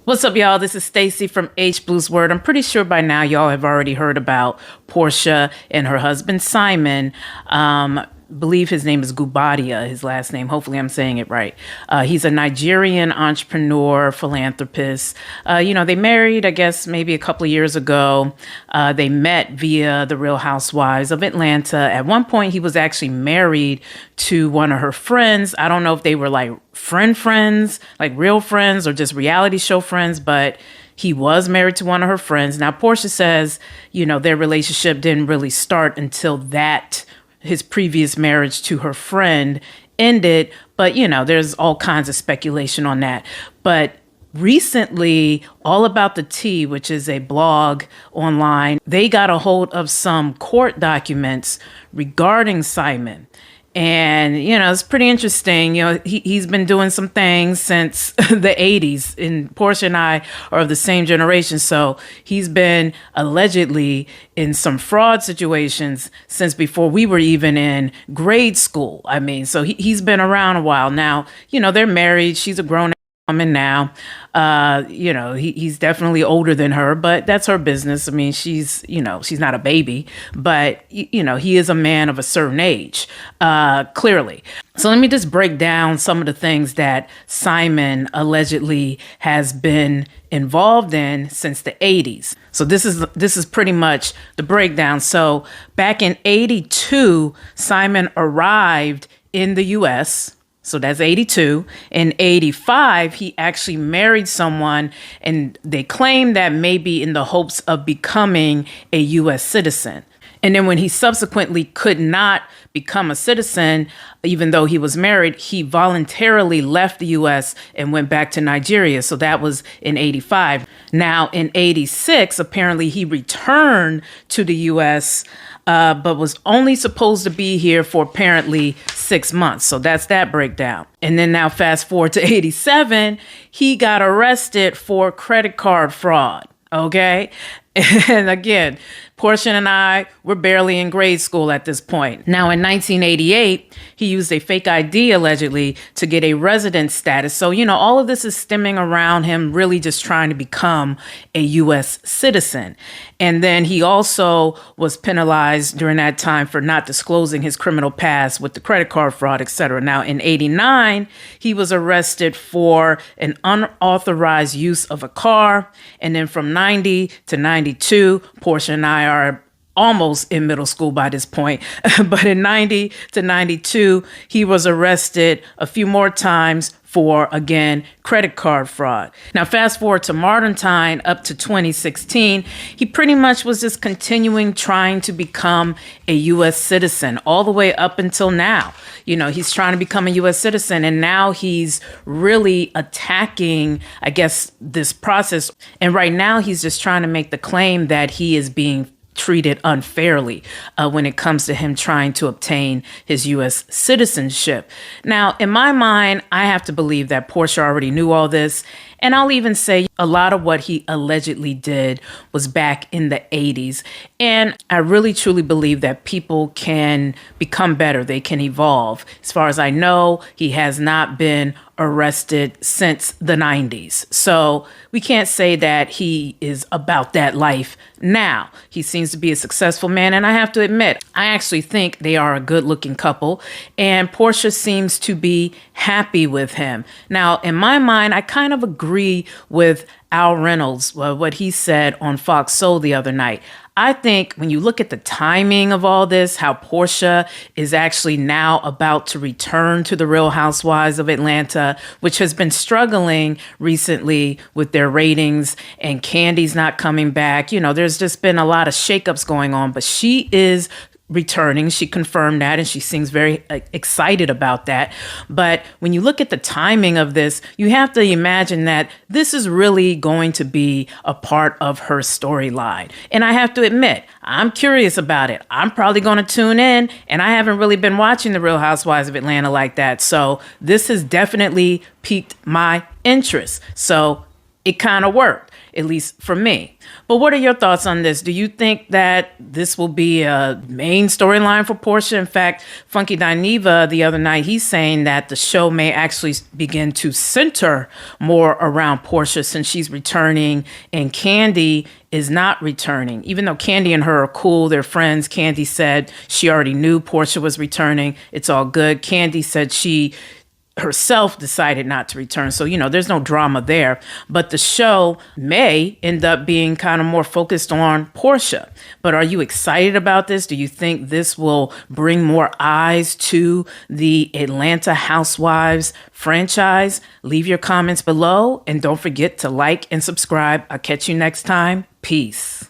What's up, y'all? This is Stacey from H Blues Word. I'm pretty sure by now y'all have already heard about Porsha and her husband Simon. Believe his name is Guobadia, his last name. Hopefully I'm saying it right. He's a Nigerian entrepreneur, philanthropist. They married, I guess, maybe a couple of years ago. They met via the Real Housewives of Atlanta. At one point, he was actually married to one of her friends. I don't know if they were like friends, like real friends, or just reality show friends, but he was married to one of her friends. Now, Porsha says, their relationship didn't really start until his previous marriage to her friend ended. But, there's all kinds of speculation on that. But recently, All About the Tea, which is a blog online, they got a hold of some court documents regarding Simon. And, it's pretty interesting. He's been doing some things since the 80s, and Porsha and I are of the same generation. So he's been allegedly in some fraud situations since before we were even in grade school. So he's been around a while now. They're married. She's a grown woman now. He's definitely older than her, but that's her business. She's not a baby, but he is a man of a certain age, clearly. So let me just break down some of the things that Simon allegedly has been involved in since the 80s. So this is pretty much the breakdown. So back in 82, Simon arrived in the US. So that's 82. In 85, he actually married someone, and they claim that maybe in the hopes of becoming a U.S. citizen. And then when he subsequently could not become a citizen, even though he was married, he voluntarily left the U.S. and went back to Nigeria. So that was in 85. Now in 86, apparently he returned to the U.S., but was only supposed to be here for apparently 6 months. So that's that breakdown. And then now fast forward to 87, he got arrested for credit card fraud. Okay. And again, Porsha and I were barely in grade school at this point. Now, in 1988, he used a fake ID allegedly to get a resident status. So, all of this is stemming around him really just trying to become a U.S. citizen. And then he also was penalized during that time for not disclosing his criminal past with the credit card fraud, etc. Now, in 89, he was arrested for an unauthorized use of a car. And then from 90 to 92, Porsha and I are almost in middle school by this point. But in 90 to 92, he was arrested a few more times for, again, credit card fraud. Now, fast forward to modern time up to 2016, he pretty much was just continuing trying to become a U.S. citizen all the way up until now. He's trying to become a U.S. citizen, and now he's really attacking, I guess, this process. And right now he's just trying to make the claim that he is being treated unfairly when it comes to him trying to obtain his U.S. citizenship. Now, in my mind, I have to believe that Porsha already knew all this. And I'll even say a lot of what he allegedly did was back in the 80s. And I really, truly believe that people can become better. They can evolve. As far as I know, he has not been arrested since the 90s. So we can't say that he is about that life now. He seems to be a successful man. And I have to admit, I actually think they are a good looking couple. And Porsha seems to be happy with him. Now, in my mind, I kind of agree with Al Reynolds, what he said on Fox Soul the other night. I think when you look at the timing of all this, how Porsha is actually now about to return to the Real Housewives of Atlanta, which has been struggling recently with their ratings, and Candy's not coming back. There's just been a lot of shakeups going on, but she is returning. She confirmed that, and she seems very excited about that. But when you look at the timing of this, you have to imagine that this is really going to be a part of her storyline. And I have to admit, I'm curious about it. I'm probably going to tune in, and I haven't really been watching the Real Housewives of Atlanta like that. So this has definitely piqued my interest. So it kind of worked, at least for me. But what are your thoughts on this? Do you think that this will be a main storyline for Porsha? In fact, Funky Dineva the other night, he's saying that the show may actually begin to center more around Porsha since she's returning and Kandi is not returning. Even though Kandi and her are cool, they're friends, Kandi said she already knew Porsha was returning. It's all good. Kandi said she herself decided not to return. So, there's no drama there. But the show may end up being kind of more focused on Porsha. But are you excited about this? Do you think this will bring more eyes to the Atlanta Housewives franchise? Leave your comments below and don't forget to like and subscribe. I'll catch you next time. Peace.